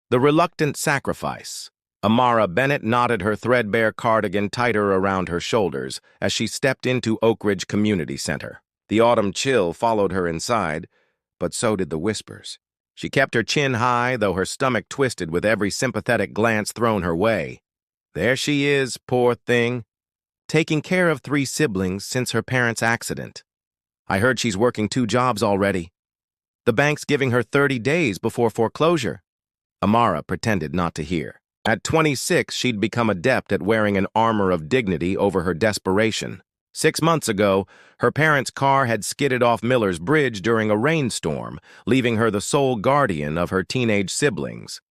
The reluctant sacrifice. Amara Bennett knotted her threadbare cardigan tighter around her shoulders as she stepped into Oak Ridge Community Center. The autumn chill followed her inside, but so did the whispers. She kept her chin high, though her stomach twisted with every sympathetic glance thrown her way. There she is, poor thing, taking care of 3 siblings since her parents' accident. I heard she's working 2 jobs already. The bank's giving her 30 days before foreclosure. Amara pretended not to hear. At 26, she'd become adept at wearing an armor of dignity over her desperation. 6 months ago, her parents' car had skidded off Miller's Bridge during a rainstorm, leaving her the sole guardian of her teenage siblings.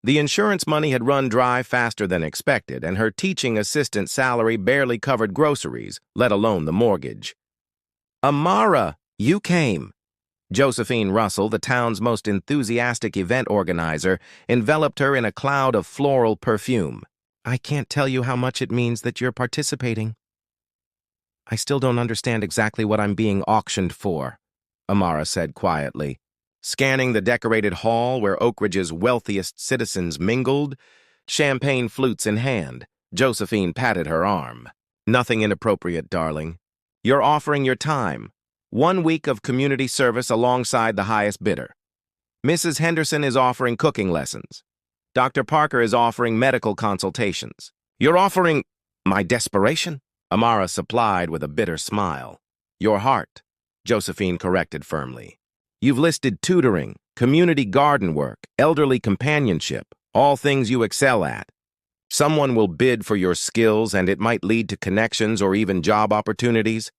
The insurance money had run dry faster than expected, and her teaching assistant salary barely covered groceries, let alone the mortgage. "Amara, you came." Josephine Russell, the town's most enthusiastic event organizer, enveloped her in a cloud of floral perfume. "I can't tell you how much it means that you're participating." "I still don't understand exactly what I'm being auctioned for," Amara said quietly. Scanning the decorated hall where Oak Ridge's wealthiest citizens mingled, champagne flutes in hand, Josephine patted her arm. "Nothing inappropriate, darling. You're offering your time. 1 week of community service alongside the highest bidder. Mrs. Henderson is offering cooking lessons. Dr. Parker is offering medical consultations. You're offering my desperation?" Amara supplied with a bitter smile. "Your heart," Josephine corrected firmly. "You've listed tutoring, community garden work, elderly companionship, all things you excel at. Someone will bid for your skills, and it might lead to connections or even job opportunities."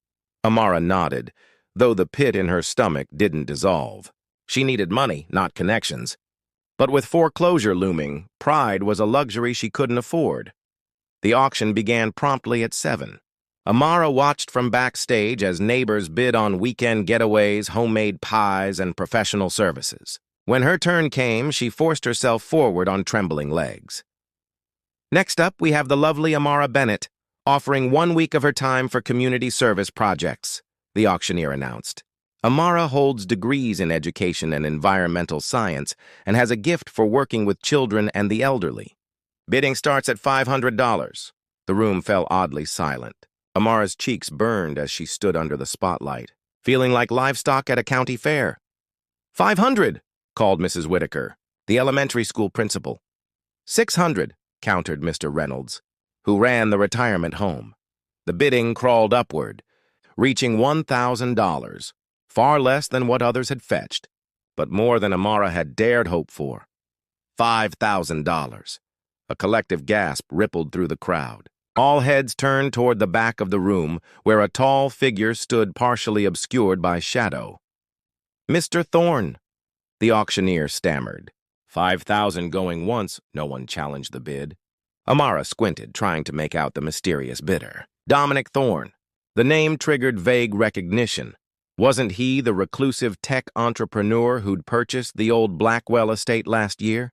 Amara nodded, though the pit in her stomach didn't dissolve. She needed money, not connections. But with foreclosure looming, pride was a luxury she couldn't afford. The auction began promptly at 7. Amara watched from backstage as neighbors bid on weekend getaways, homemade pies, and professional services. When her turn came, she forced herself forward on trembling legs. "Next up, we have the lovely Amara Bennett, offering 1 week of her time for community service projects," the auctioneer announced. "Amara holds degrees in education and environmental science and has a gift for working with children and the elderly. Bidding starts at $500. The room fell oddly silent. Amara's cheeks burned as she stood under the spotlight, feeling like livestock at a county fair. "500, called Mrs. Whitaker, the elementary school principal. "600, countered Mr. Reynolds, who ran the retirement home. The bidding crawled upward, reaching $1,000, far less than what others had fetched, but more than Amara had dared hope for. $5,000. A collective gasp rippled through the crowd. All heads turned toward the back of the room, where a tall figure stood partially obscured by shadow. "Mr. Thorne," the auctioneer stammered. 5,000 going once, no one challenged the bid. Amara squinted, trying to make out the mysterious bidder. Dominic Thorne. The name triggered vague recognition. Wasn't he the reclusive tech entrepreneur who'd purchased the old Blackwell estate last year?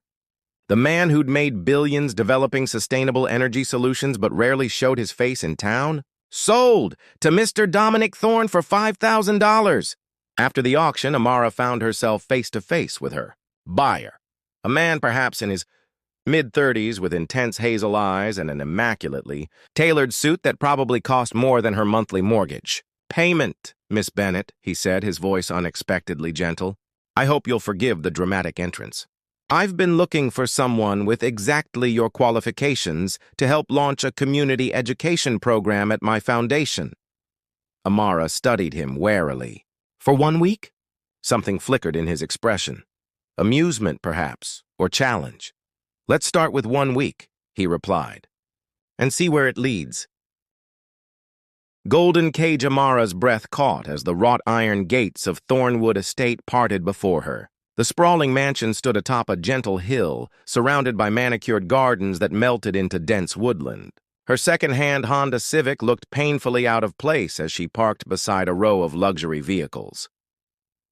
The man who'd made billions developing sustainable energy solutions but rarely showed his face in town? Sold to Mr. Dominic Thorne for $5,000. After the auction, Amara found herself face-to-face with her buyer, a man perhaps in his mid-30s with intense hazel eyes and an immaculately tailored suit that probably cost more than her monthly mortgage. "Payment, Miss Bennett," he said, his voice unexpectedly gentle. "I hope you'll forgive the dramatic entrance. I've been looking for someone with exactly your qualifications to help launch a community education program at my foundation." Amara studied him warily. "For 1 week?" Something flickered in his expression. Amusement, perhaps, or challenge. "Let's start with 1 week," he replied, "and see where it leads." Golden Cage Amara's breath caught as the wrought iron gates of Thornwood Estate parted before her. The sprawling mansion stood atop a gentle hill, surrounded by manicured gardens that melted into dense woodland. Her second-hand Honda Civic looked painfully out of place as she parked beside a row of luxury vehicles.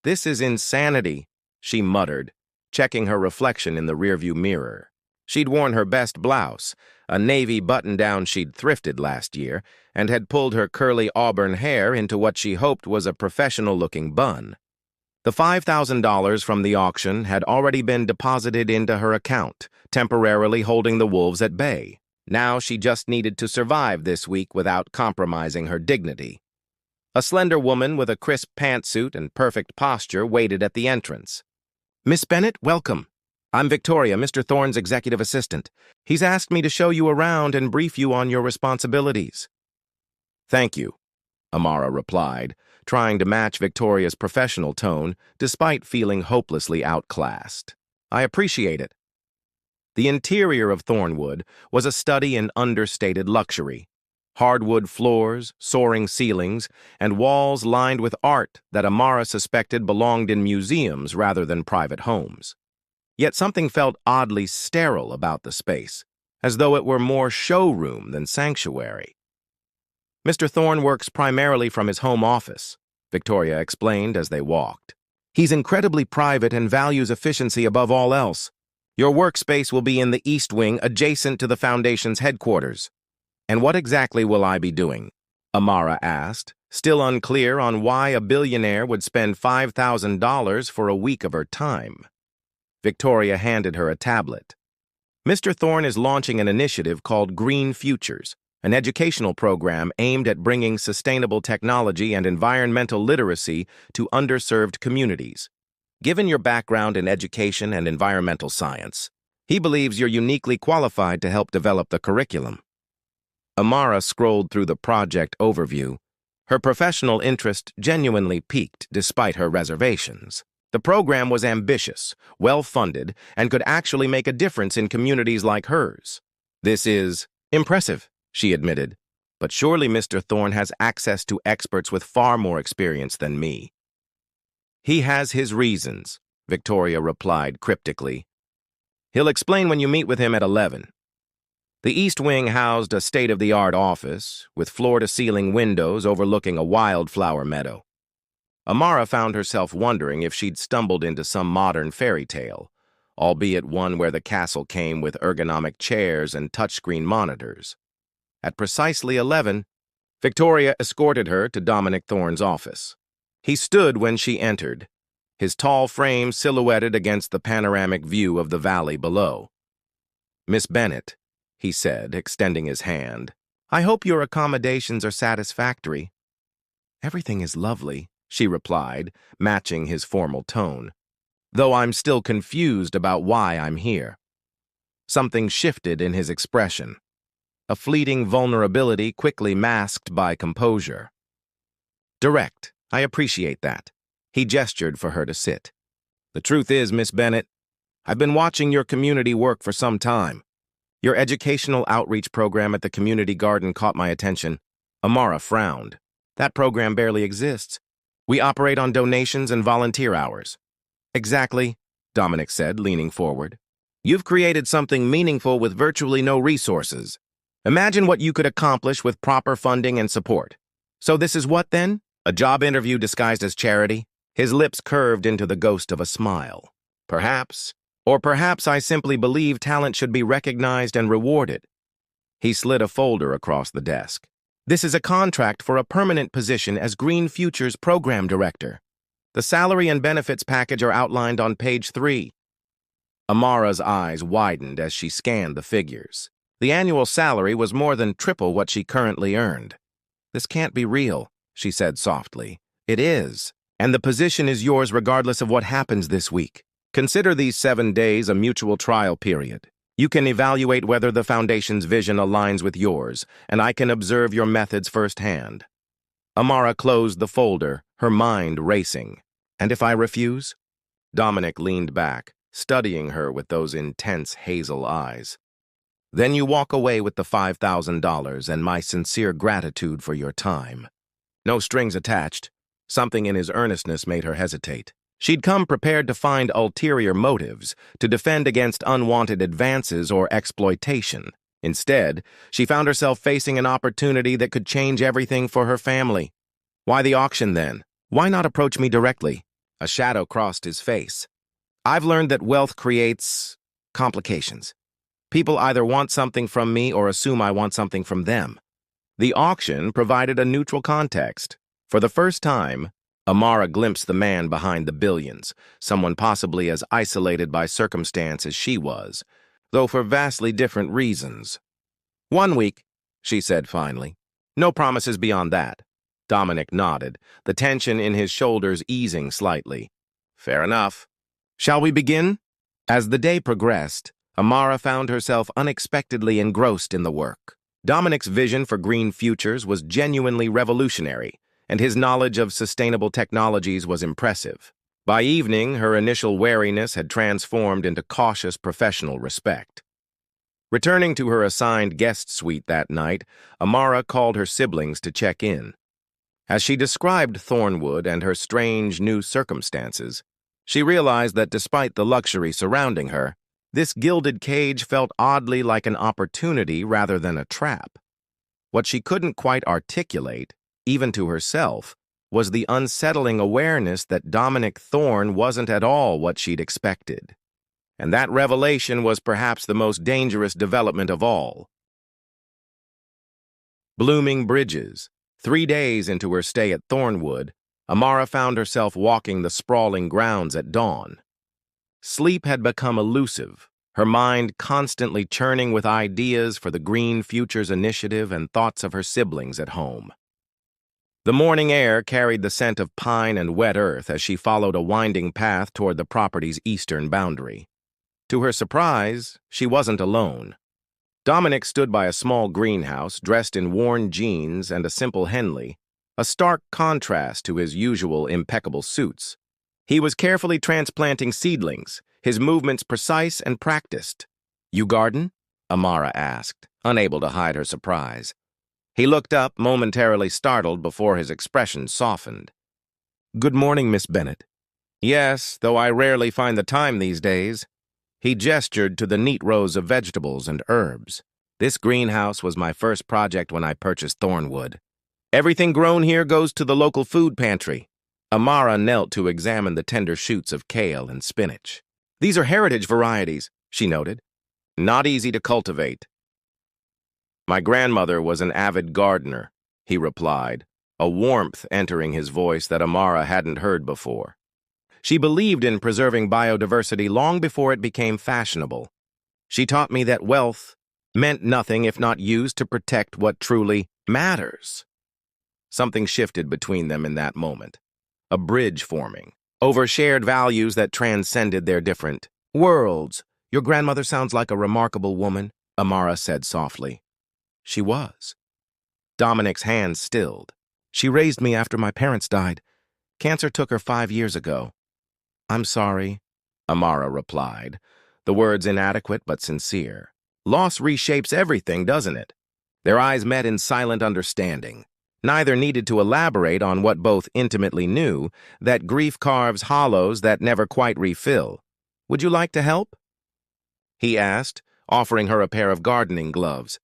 "This is insanity," she muttered, checking her reflection in the rearview mirror. She'd worn her best blouse, a navy button-down she'd thrifted last year, and had pulled her curly auburn hair into what she hoped was a professional-looking bun. The $5,000 from the auction had already been deposited into her account, temporarily holding the wolves at bay. Now she just needed to survive this week without compromising her dignity. A slender woman with a crisp pantsuit and perfect posture waited at the entrance. "Miss Bennett, welcome. I'm Victoria, Mr. Thorne's executive assistant. He's asked me to show you around and brief you on your responsibilities." "Thank you," Amara replied, trying to match Victoria's professional tone despite feeling hopelessly outclassed. "I appreciate it." The interior of Thornwood was a study in understated luxury. Hardwood floors, soaring ceilings, and walls lined with art that Amara suspected belonged in museums rather than private homes. Yet something felt oddly sterile about the space, as though it were more showroom than sanctuary. "Mr. Thorne works primarily from his home office," Victoria explained as they walked. "He's incredibly private and values efficiency above all else. Your workspace will be in the East Wing adjacent to the Foundation's headquarters." "And what exactly will I be doing?" Amara asked, still unclear on why a billionaire would spend $5,000 for a week of her time. Victoria handed her a tablet. "Mr. Thorne is launching an initiative called Green Futures, an educational program aimed at bringing sustainable technology and environmental literacy to underserved communities. Given your background in education and environmental science, he believes you're uniquely qualified to help develop the curriculum." Amara scrolled through the project overview. Her professional interest genuinely piqued despite her reservations. The program was ambitious, well-funded, and could actually make a difference in communities like hers. "This is impressive," she admitted, "but surely Mr. Thorne has access to experts with far more experience than me." "He has his reasons," Victoria replied cryptically. "He'll explain when you meet with him at 11. The East Wing housed a state-of-the-art office, with floor-to-ceiling windows overlooking a wildflower meadow. Amara found herself wondering if she'd stumbled into some modern fairy tale, albeit one where the castle came with ergonomic chairs and touchscreen monitors. At precisely 11, Victoria escorted her to Dominic Thorne's office. He stood when she entered, his tall frame silhouetted against the panoramic view of the valley below. "Miss Bennett," he said, extending his hand, "I hope your accommodations are satisfactory." "Everything is lovely," she replied, matching his formal tone, "though I'm still confused about why I'm here." Something shifted in his expression, a fleeting vulnerability quickly masked by composure. "Direct, I appreciate that." He gestured for her to sit. "The truth is, Miss Bennett, I've been watching your community work for some time. Your educational outreach program at the community garden caught my attention." Amara frowned. "That program barely exists. We operate on donations and volunteer hours." "Exactly," Dominic said, leaning forward. "You've created something meaningful with virtually no resources. Imagine what you could accomplish with proper funding and support." "So this is what, then? A job interview disguised as charity?" His lips curved into the ghost of a smile. "Perhaps. Or perhaps I simply believe talent should be recognized and rewarded." He slid a folder across the desk. "This is a contract for a permanent position as Green Futures Program Director. The salary and benefits package are outlined on page 3. Amara's eyes widened as she scanned the figures. The annual salary was more than triple what she currently earned. "This can't be real," she said softly. "It is, and the position is yours regardless of what happens this week. Consider these 7 days a mutual trial period. You can evaluate whether the Foundation's vision aligns with yours, and I can observe your methods firsthand." Amara closed the folder, her mind racing. "And if I refuse?" Dominic leaned back, studying her with those intense hazel eyes. "Then you walk away with the $5,000 and my sincere gratitude for your time." No strings attached. Something in his earnestness made her hesitate. She'd come prepared to find ulterior motives, to defend against unwanted advances or exploitation. Instead, she found herself facing an opportunity that could change everything for her family. "Why the auction, then? Why not approach me directly?" A shadow crossed his face. "I've learned that wealth creates complications. People either want something from me or assume I want something from them." The auction provided a neutral context. For the first time, Amara glimpsed the man behind the billions, someone possibly as isolated by circumstance as she was, though for vastly different reasons. 1 week, she said finally. No promises beyond that. Dominic nodded, the tension in his shoulders easing slightly. Fair enough. Shall we begin? As the day progressed, Amara found herself unexpectedly engrossed in the work. Dominic's vision for green futures was genuinely revolutionary, and his knowledge of sustainable technologies was impressive. By evening, her initial wariness had transformed into cautious professional respect. Returning to her assigned guest suite that night, Amara called her siblings to check in. As she described Thornwood and her strange new circumstances, she realized that despite the luxury surrounding her, this gilded cage felt oddly like an opportunity rather than a trap. What she couldn't quite articulate, even to herself, was the unsettling awareness that Dominic Thorne wasn't at all what she'd expected. And that revelation was perhaps the most dangerous development of all. Blooming Bridges. 3 days into her stay at Thornwood, Amara found herself walking the sprawling grounds at dawn. Sleep had become elusive, her mind constantly churning with ideas for the Green Futures Initiative and thoughts of her siblings at home. The morning air carried the scent of pine and wet earth as she followed a winding path toward the property's eastern boundary. To her surprise, she wasn't alone. Dominic stood by a small greenhouse, dressed in worn jeans and a simple Henley, a stark contrast to his usual impeccable suits. He was carefully transplanting seedlings, his movements precise and practiced. "You garden?" Amara asked, unable to hide her surprise. He looked up, momentarily startled before his expression softened. "Good morning, Miss Bennett." "Yes, though I rarely find the time these days." He gestured to the neat rows of vegetables and herbs. "This greenhouse was my first project when I purchased Thornwood. Everything grown here goes to the local food pantry." Amara knelt to examine the tender shoots of kale and spinach. "These are heritage varieties," she noted. "Not easy to cultivate." "My grandmother was an avid gardener," he replied, a warmth entering his voice that Amara hadn't heard before. "She believed in preserving biodiversity long before it became fashionable. She taught me that wealth meant nothing if not used to protect what truly matters." Something shifted between them in that moment, a bridge forming, over shared values that transcended their different worlds. "Your grandmother sounds like a remarkable woman," Amara said softly. She was. Dominic's hands stilled. "She raised me after my parents died. Cancer took her 5 years ago." "I'm sorry," Amara replied, the words inadequate but sincere. "Loss reshapes everything, doesn't it?" Their eyes met in silent understanding. Neither needed to elaborate on what both intimately knew, that grief carves hollows that never quite refill. "Would you like to help?" he asked, offering her a pair of gardening gloves.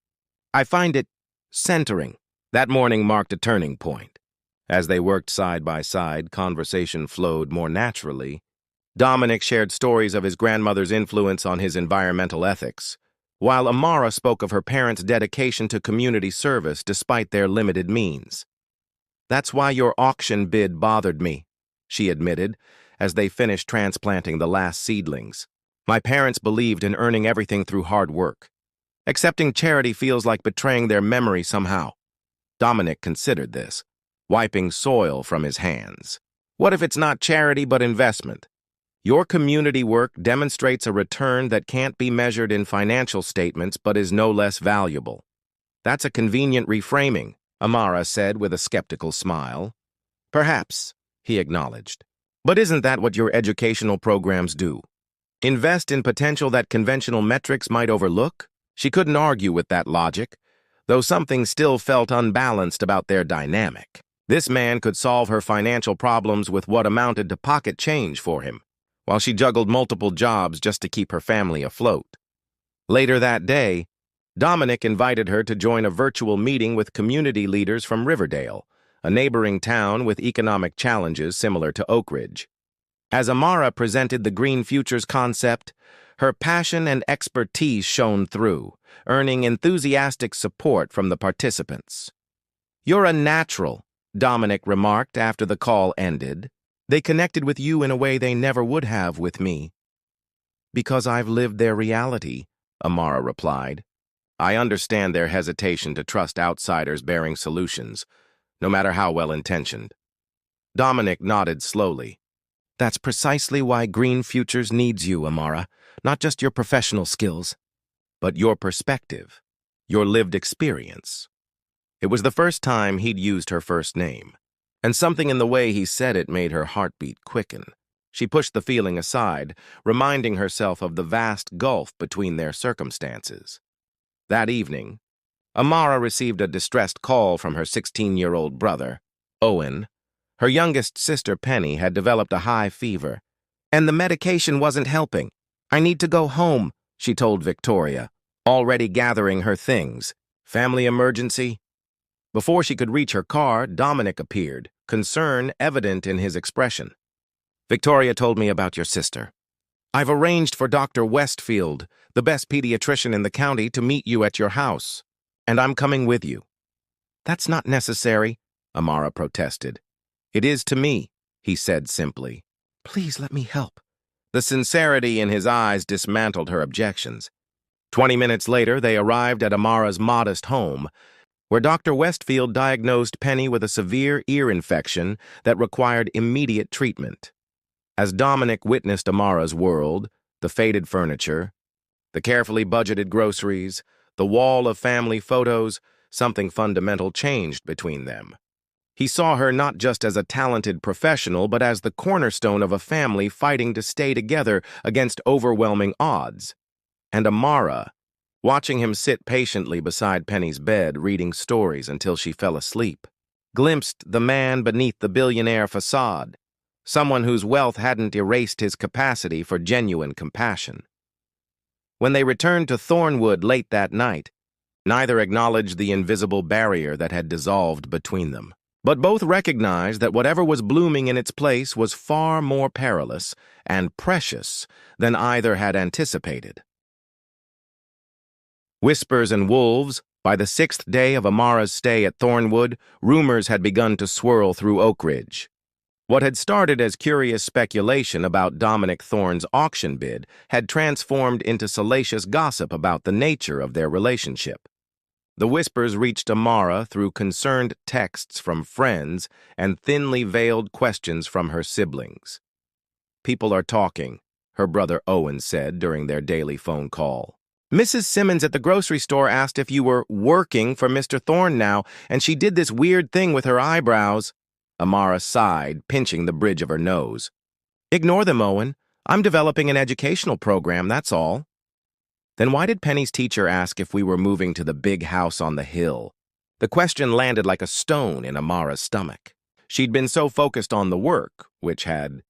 "I find it centering." That morning marked a turning point. As they worked side by side, conversation flowed more naturally. Dominic shared stories of his grandmother's influence on his environmental ethics, while Amara spoke of her parents' dedication to community service despite their limited means. "That's why your auction bid bothered me," she admitted, as they finished transplanting the last seedlings. "My parents believed in earning everything through hard work. Accepting charity feels like betraying their memory somehow." Dominic considered this, wiping soil from his hands. "What if it's not charity but investment? Your community work demonstrates a return that can't be measured in financial statements but is no less valuable." "That's a convenient reframing," Amara said with a skeptical smile. "Perhaps," he acknowledged. "But isn't that what your educational programs do? Invest in potential that conventional metrics might overlook?" She couldn't argue with that logic, though something still felt unbalanced about their dynamic. This man could solve her financial problems with what amounted to pocket change for him, while she juggled multiple jobs just to keep her family afloat. Later that day, Dominic invited her to join a virtual meeting with community leaders from Riverdale, a neighboring town with economic challenges similar to Oak Ridge. As Amara presented the Green Futures concept, her passion and expertise shone through, earning enthusiastic support from the participants. "You're a natural," Dominic remarked after the call ended. They connected with you in a way they never would have with me. Because I've lived their reality, Amara replied. I understand their hesitation to trust outsiders bearing solutions, no matter how well-intentioned. Dominic nodded slowly. That's precisely why Green Futures needs you, Amara. Not just your professional skills, but your perspective, your lived experience. It was the first time he'd used her first name, and something in the way he said it made her heartbeat quicken. She pushed the feeling aside, reminding herself of the vast gulf between their circumstances. That evening, Amara received a distressed call from her 16-year-old brother, Owen. Her youngest sister, Penny, had developed a high fever, and the medication wasn't helping. I need to go home, she told Victoria, already gathering her things. Family emergency? Before she could reach her car, Dominic appeared, concern evident in his expression. Victoria told me about your sister. I've arranged for Dr. Westfield, the best pediatrician in the county, to meet you at your house, and I'm coming with you. That's not necessary, Amara protested. It is to me, he said simply. Please let me help. The sincerity in his eyes dismantled her objections. 20 minutes later, they arrived at Amara's modest home, where Dr. Westfield diagnosed Penny with a severe ear infection that required immediate treatment. As Dominic witnessed Amara's world, the faded furniture, the carefully budgeted groceries, the wall of family photos, something fundamental changed between them. He saw her not just as a talented professional, but as the cornerstone of a family fighting to stay together against overwhelming odds. And Amara, watching him sit patiently beside Penny's bed, reading stories until she fell asleep, glimpsed the man beneath the billionaire facade, someone whose wealth hadn't erased his capacity for genuine compassion. When they returned to Thornwood late that night, neither acknowledged the invisible barrier that had dissolved between them. But both recognized that whatever was blooming in its place was far more perilous and precious than either had anticipated. Whispers and wolves, by the 6th day of Amara's stay at Thornwood, rumors had begun to swirl through Oak Ridge. What had started as curious speculation about Dominic Thorne's auction bid had transformed into salacious gossip about the nature of their relationship. The whispers reached Amara through concerned texts from friends and thinly veiled questions from her siblings. People are talking, her brother Owen said during their daily phone call. Mrs. Simmons at the grocery store asked if you were working for Mr. Thorne now, and she did this weird thing with her eyebrows. Amara sighed, pinching the bridge of her nose. Ignore them, Owen. I'm developing an educational program, that's all. Then why did Penny's teacher ask if we were moving to the big house on the hill? The question landed like a stone in Amara's stomach. She'd been so focused on the work, which had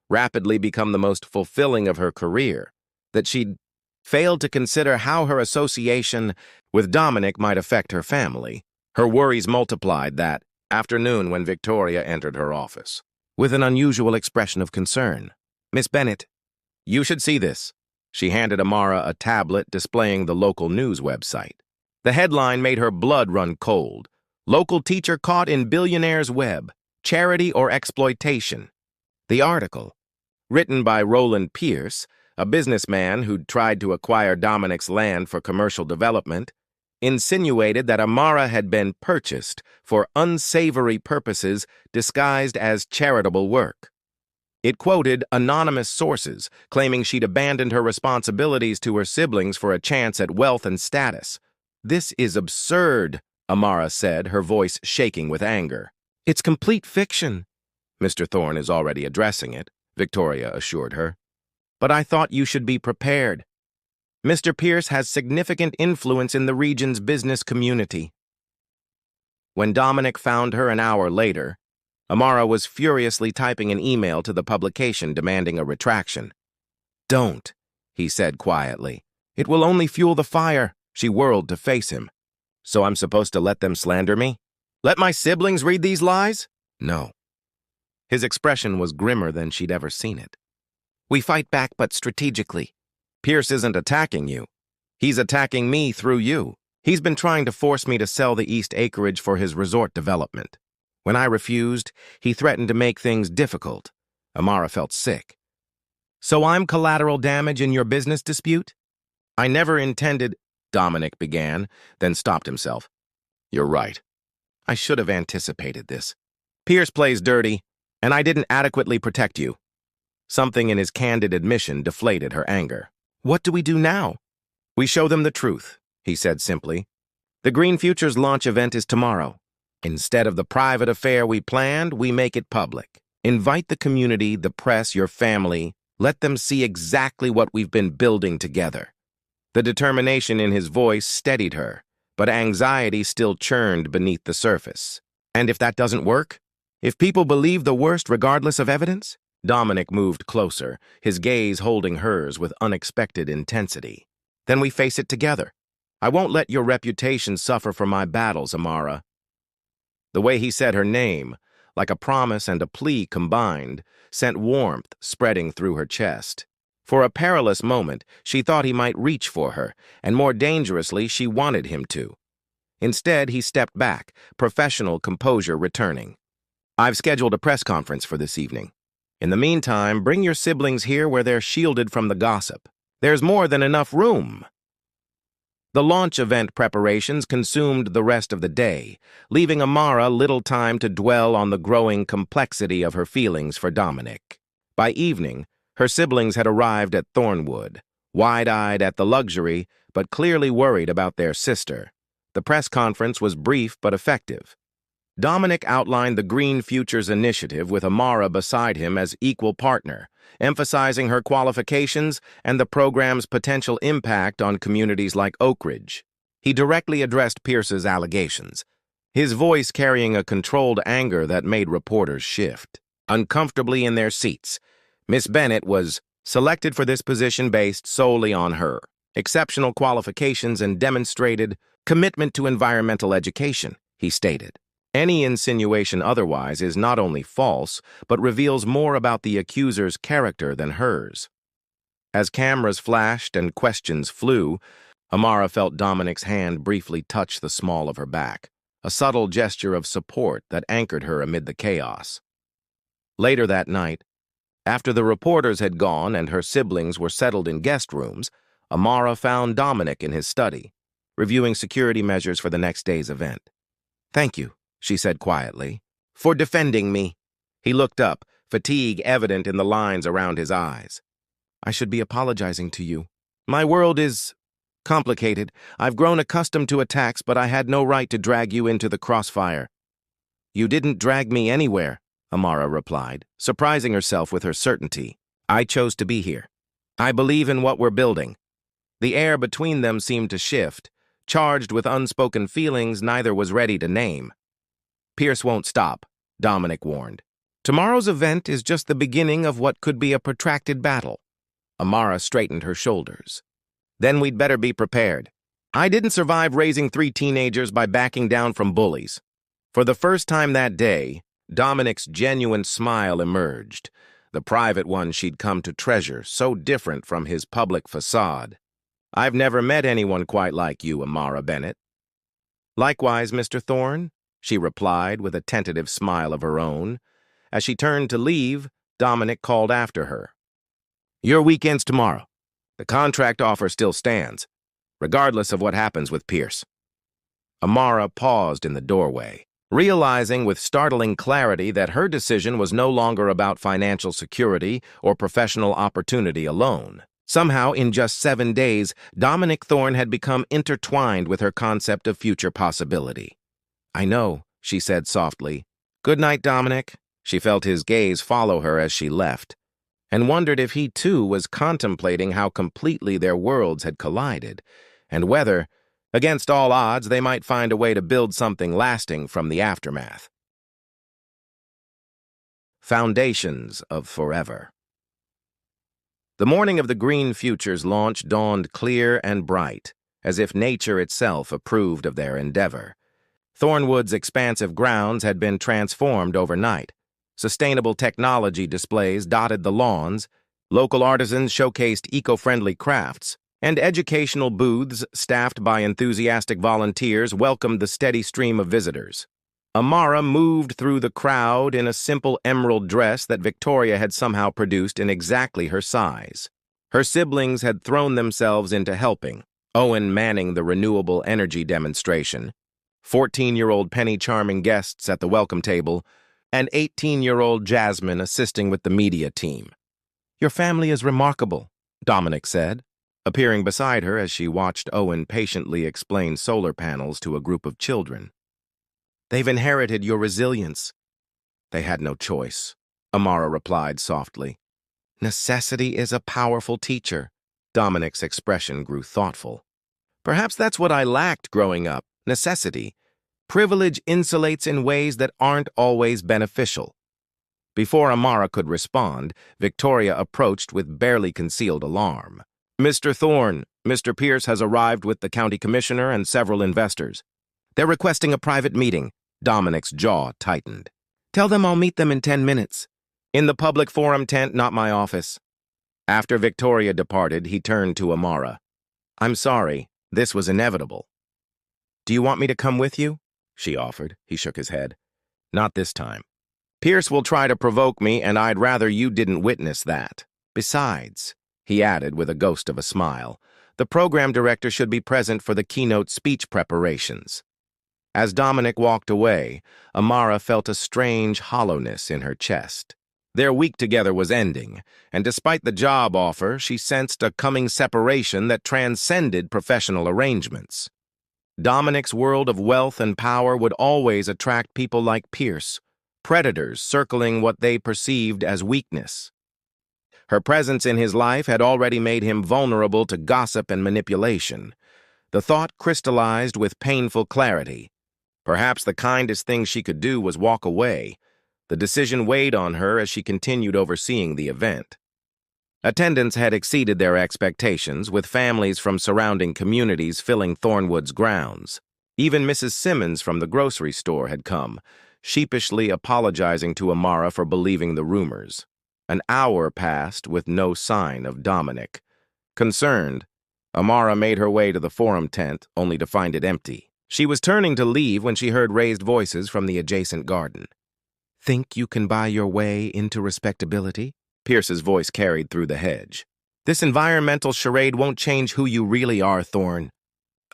rapidly become the most fulfilling of her career, that she'd failed to consider how her association with Dominic might affect her family. Her worries multiplied that afternoon when Victoria entered her office, with an unusual expression of concern. Miss Bennett, you should see this. She handed Amara a tablet displaying the local news website. The headline made her blood run cold. Local teacher caught in billionaire's web, charity or exploitation. The article, written by Roland Pierce, a businessman who'd tried to acquire Dominic's land for commercial development, insinuated that Amara had been purchased for unsavory purposes disguised as charitable work. It quoted anonymous sources, claiming she'd abandoned her responsibilities to her siblings for a chance at wealth and status. This is absurd, Amara said, her voice shaking with anger. It's complete fiction. Mr. Thorne is already addressing it, Victoria assured her. But I thought you should be prepared. Mr. Pierce has significant influence in the region's business community. When Dominic found her an hour later, Amara was furiously typing an email to the publication demanding a retraction. Don't, he said quietly. It will only fuel the fire. She whirled to face him. So I'm supposed to let them slander me? Let my siblings read these lies? No. His expression was grimmer than she'd ever seen it. We fight back, but strategically. Pierce isn't attacking you. He's attacking me through you. He's been trying to force me to sell the East acreage for his resort development. When I refused, he threatened to make things difficult. Amara felt sick. So I'm collateral damage in your business dispute? I never intended, Dominic began, then stopped himself. You're right. I should have anticipated this. Pierce plays dirty, and I didn't adequately protect you. Something in his candid admission deflated her anger. What do we do now? We show them the truth, he said simply. The Green Futures launch event is tomorrow. Instead of the private affair we planned, we make it public. Invite the community, the press, your family. Let them see exactly what we've been building together. The determination in his voice steadied her, but anxiety still churned beneath the surface. And if that doesn't work? If people believe the worst regardless of evidence? Dominic moved closer, his gaze holding hers with unexpected intensity. Then we face it together. I won't let your reputation suffer for my battles, Amara. The way he said her name, like a promise and a plea combined, sent warmth spreading through her chest. For a perilous moment, she thought he might reach for her, and more dangerously, she wanted him to. Instead, he stepped back, professional composure returning. I've scheduled a press conference for this evening. In the meantime, bring your siblings here where they're shielded from the gossip. There's more than enough room. The launch event preparations consumed the rest of the day, leaving Amara little time to dwell on the growing complexity of her feelings for Dominic. By evening, her siblings had arrived at Thornwood, wide-eyed at the luxury, but clearly worried about their sister. The press conference was brief but effective. Dominic outlined the Green Futures initiative with Amara beside him as equal partner, emphasizing her qualifications and the program's potential impact on communities like Oak Ridge. He directly addressed Pierce's allegations, his voice carrying a controlled anger that made reporters shift. Uncomfortably in their seats, Miss Bennett was selected for this position based solely on her exceptional qualifications and demonstrated commitment to environmental education, he stated. Any insinuation otherwise is not only false, but reveals more about the accuser's character than hers. As cameras flashed and questions flew, Amara felt Dominic's hand briefly touch the small of her back, a subtle gesture of support that anchored her amid the chaos. Later that night, after the reporters had gone and her siblings were settled in guest rooms, Amara found Dominic in his study, reviewing security measures for the next day's event. Thank you, she said quietly, for defending me. He looked up, fatigue evident in the lines around his eyes. I should be apologizing to you. My world is complicated. I've grown accustomed to attacks, but I had no right to drag you into the crossfire. You didn't drag me anywhere, Amara replied, surprising herself with her certainty. I chose to be here. I believe in what we're building. The air between them seemed to shift, charged with unspoken feelings neither was ready to name. Pierce won't stop, Dominic warned. Tomorrow's event is just the beginning of what could be a protracted battle. Amara straightened her shoulders. Then we'd better be prepared. I didn't survive raising 3 teenagers by backing down from bullies. For the first time that day, Dominic's genuine smile emerged, the private one she'd come to treasure, so different from his public facade. I've never met anyone quite like you, Amara Bennett. Likewise, Mr. Thorne, she replied with a tentative smile of her own. As she turned to leave, Dominic called after her. Your weekend's tomorrow. The contract offer still stands, regardless of what happens with Pierce. Amara paused in the doorway, realizing with startling clarity that her decision was no longer about financial security or professional opportunity alone. Somehow, in just 7 days, Dominic Thorne had become intertwined with her concept of future possibility. I know, she said softly. Good night, Dominic. She felt his gaze follow her as she left, and wondered if he too was contemplating how completely their worlds had collided, and whether, against all odds, they might find a way to build something lasting from the aftermath. Foundations of Forever. The morning of the Green Futures launch dawned clear and bright, as if nature itself approved of their endeavor. Thornwood's expansive grounds had been transformed overnight. Sustainable technology displays dotted the lawns, local artisans showcased eco-friendly crafts, and educational booths staffed by enthusiastic volunteers welcomed the steady stream of visitors. Amara moved through the crowd in a simple emerald dress that Victoria had somehow produced in exactly her size. Her siblings had thrown themselves into helping, Owen manning the renewable energy demonstration, 14-year-old Penny charming guests at the welcome table, and 18-year-old Jasmine assisting with the media team. "Your family is remarkable," Dominic said, appearing beside her as she watched Owen patiently explain solar panels to a group of children. "They've inherited your resilience." "They had no choice," Amara replied softly. "Necessity is a powerful teacher." Dominic's expression grew thoughtful. "Perhaps that's what I lacked growing up, necessity. Privilege insulates in ways that aren't always beneficial." Before Amara could respond, Victoria approached with barely concealed alarm. "Mr. Thorne, Mr. Pierce has arrived with the county commissioner and several investors. They're requesting a private meeting." Dominic's jaw tightened. "Tell them I'll meet them in 10 minutes. In the public forum tent, not my office." After Victoria departed, he turned to Amara. "I'm sorry, this was inevitable." "Do you want me to come with you?" she offered. He shook his head. "Not this time. Pierce will try to provoke me, and I'd rather you didn't witness that. Besides," he added with a ghost of a smile, "the program director should be present for the keynote speech preparations." As Dominic walked away, Amara felt a strange hollowness in her chest. Their week together was ending, and despite the job offer, she sensed a coming separation that transcended professional arrangements. Dominic's world of wealth and power would always attract people like Pierce, predators circling what they perceived as weakness. Her presence in his life had already made him vulnerable to gossip and manipulation. The thought crystallized with painful clarity. Perhaps the kindest thing she could do was walk away. The decision weighed on her as she continued overseeing the event. Attendance had exceeded their expectations, with families from surrounding communities filling Thornwood's grounds. Even Mrs. Simmons from the grocery store had come, sheepishly apologizing to Amara for believing the rumors. An hour passed with no sign of Dominic. Concerned, Amara made her way to the forum tent, only to find it empty. She was turning to leave when she heard raised voices from the adjacent garden. "Think you can buy your way into respectability?" Pierce's voice carried through the hedge. "This environmental charade won't change who you really are, Thorne.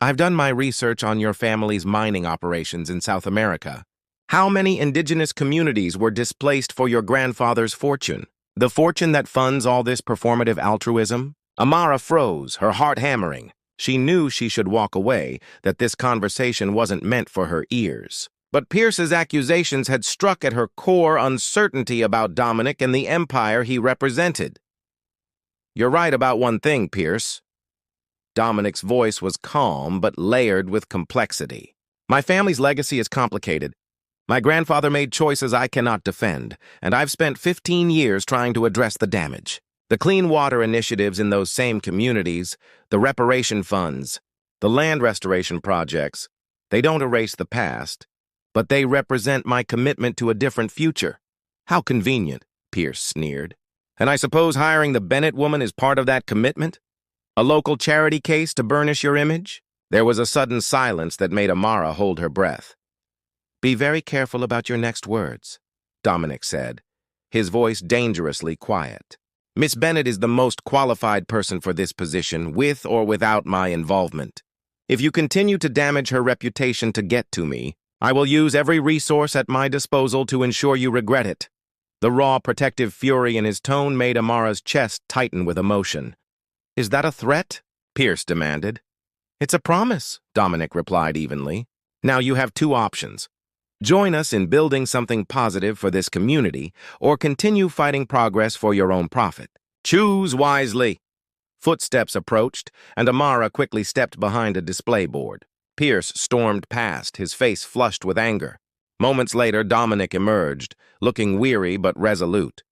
I've done my research on your family's mining operations in South America. How many indigenous communities were displaced for your grandfather's fortune? The fortune that funds all this performative altruism?" Amara froze, her heart hammering. She knew she should walk away, that this conversation wasn't meant for her ears. But Pierce's accusations had struck at her core uncertainty about Dominic and the empire he represented. "You're right about one thing, Pierce." Dominic's voice was calm but layered with complexity. "My family's legacy is complicated. My grandfather made choices I cannot defend, and I've spent 15 years trying to address the damage. The clean water initiatives in those same communities, the reparation funds, the land restoration projects, they don't erase the past, but they represent my commitment to a different future." "How convenient," Pierce sneered. "And I suppose hiring the Bennett woman is part of that commitment? A local charity case to burnish your image?" There was a sudden silence that made Amara hold her breath. "Be very careful about your next words," Dominic said, his voice dangerously quiet. "Miss Bennett is the most qualified person for this position, with or without my involvement. If you continue to damage her reputation to get to me, I will use every resource at my disposal to ensure you regret it." The raw, protective fury in his tone made Amara's chest tighten with emotion. "Is that a threat?" Pierce demanded. "It's a promise," Dominic replied evenly. "Now you have two options. Join us in building something positive for this community, or continue fighting progress for your own profit. Choose wisely." Footsteps approached, and Amara quickly stepped behind a display board. Pierce stormed past, his face flushed with anger. Moments later, Dominic emerged, looking weary but resolute.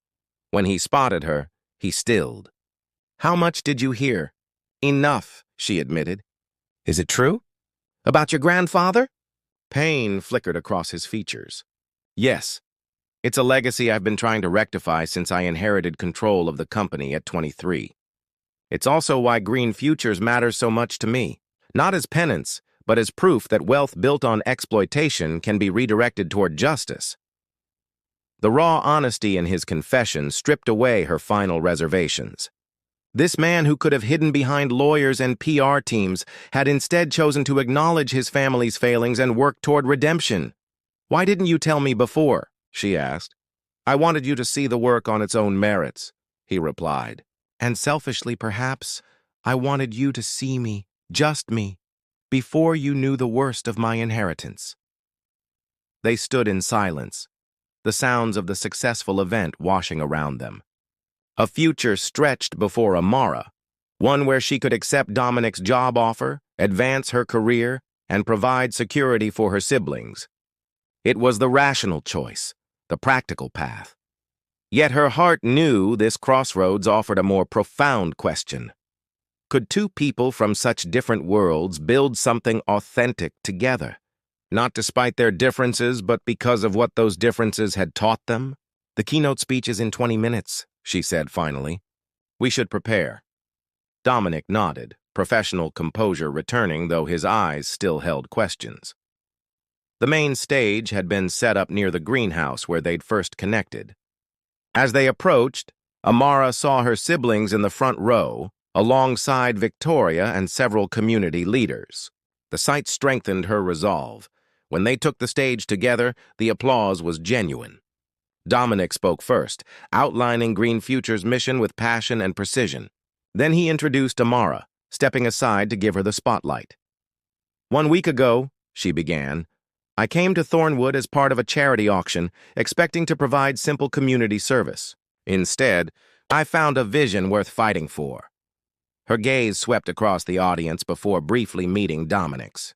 When he spotted her, he stilled. "How much did you hear?" "Enough," she admitted. "Is it true? About your grandfather?" Pain flickered across his features. "Yes. It's a legacy I've been trying to rectify since I inherited control of the company at 23. It's also why green futures matter so much to me. Not as penance, but as proof that wealth built on exploitation can be redirected toward justice. The raw honesty in his confession stripped away her final reservations. This man who could have hidden behind lawyers and PR teams had instead chosen to acknowledge his family's failings and work toward redemption. "Why didn't you tell me before?" she asked. "I wanted you to see the work on its own merits," he replied. "And selfishly, perhaps, I wanted you to see me, just me, before you knew the worst of my inheritance." They stood in silence, the sounds of the successful event washing around them. A future stretched before Amara, one where she could accept Dominic's job offer, advance her career, and provide security for her siblings. It was the rational choice, the practical path. Yet her heart knew this crossroads offered a more profound question. Could two people from such different worlds build something authentic together? Not despite their differences, but because of what those differences had taught them? "The keynote speech is in 20 minutes, she said finally. "We should prepare." Dominic nodded, professional composure returning, though his eyes still held questions. The main stage had been set up near the greenhouse where they'd first connected. As they approached, Amara saw her siblings in the front row, alongside Victoria and several community leaders. The sight strengthened her resolve. When they took the stage together, the applause was genuine. Dominic spoke first, outlining Green Future's mission with passion and precision. Then he introduced Amara, stepping aside to give her the spotlight. "1 week ago," she began, "I came to Thornwood as part of a charity auction, expecting to provide simple community service. Instead, I found a vision worth fighting for." Her gaze swept across the audience before briefly meeting Dominic's.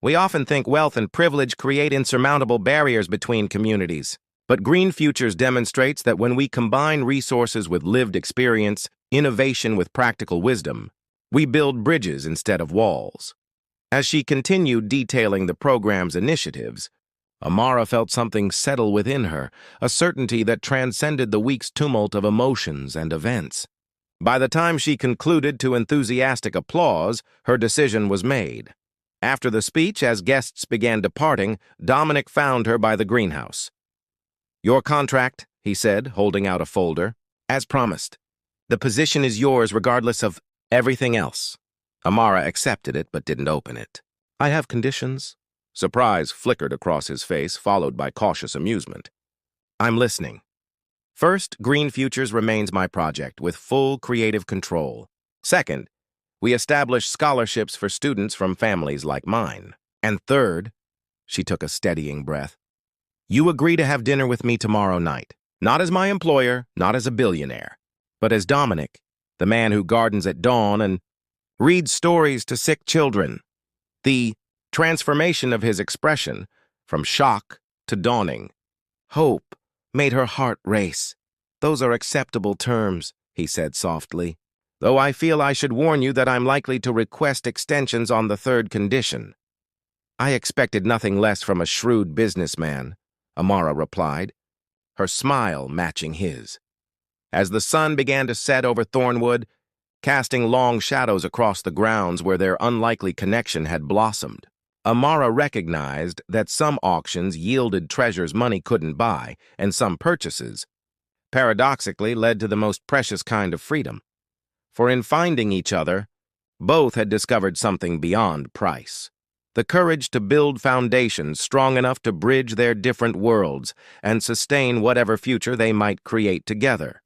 "We often think wealth and privilege create insurmountable barriers between communities. But Green Futures demonstrates that when we combine resources with lived experience, innovation with practical wisdom, we build bridges instead of walls." As she continued detailing the program's initiatives, Amara felt something settle within her, a certainty that transcended the week's tumult of emotions and events. By the time she concluded to enthusiastic applause, her decision was made. After the speech, as guests began departing, Dominic found her by the greenhouse. "Your contract," he said, holding out a folder. "As promised. The position is yours regardless of everything else." Amara accepted it but didn't open it. "I have conditions." Surprise flickered across his face, followed by cautious amusement. "I'm listening." "First, Green Futures remains my project with full creative control. Second, we establish scholarships for students from families like mine. And third," she took a steadying breath, "you agree to have dinner with me tomorrow night, not as my employer, not as a billionaire, but as Dominic, the man who gardens at dawn and reads stories to sick children." The transformation of his expression, from shock to dawning, hope, made her heart race. "Those are acceptable terms," he said softly, "though I feel I should warn you that I'm likely to request extensions on the third condition." "I expected nothing less from a shrewd businessman," Amara replied, her smile matching his. As the sun began to set over Thornwood, casting long shadows across the grounds where their unlikely connection had blossomed, Amara recognized that some auctions yielded treasures money couldn't buy, and some purchases, paradoxically, led to the most precious kind of freedom. For in finding each other, both had discovered something beyond price: the courage to build foundations strong enough to bridge their different worlds and sustain whatever future they might create together.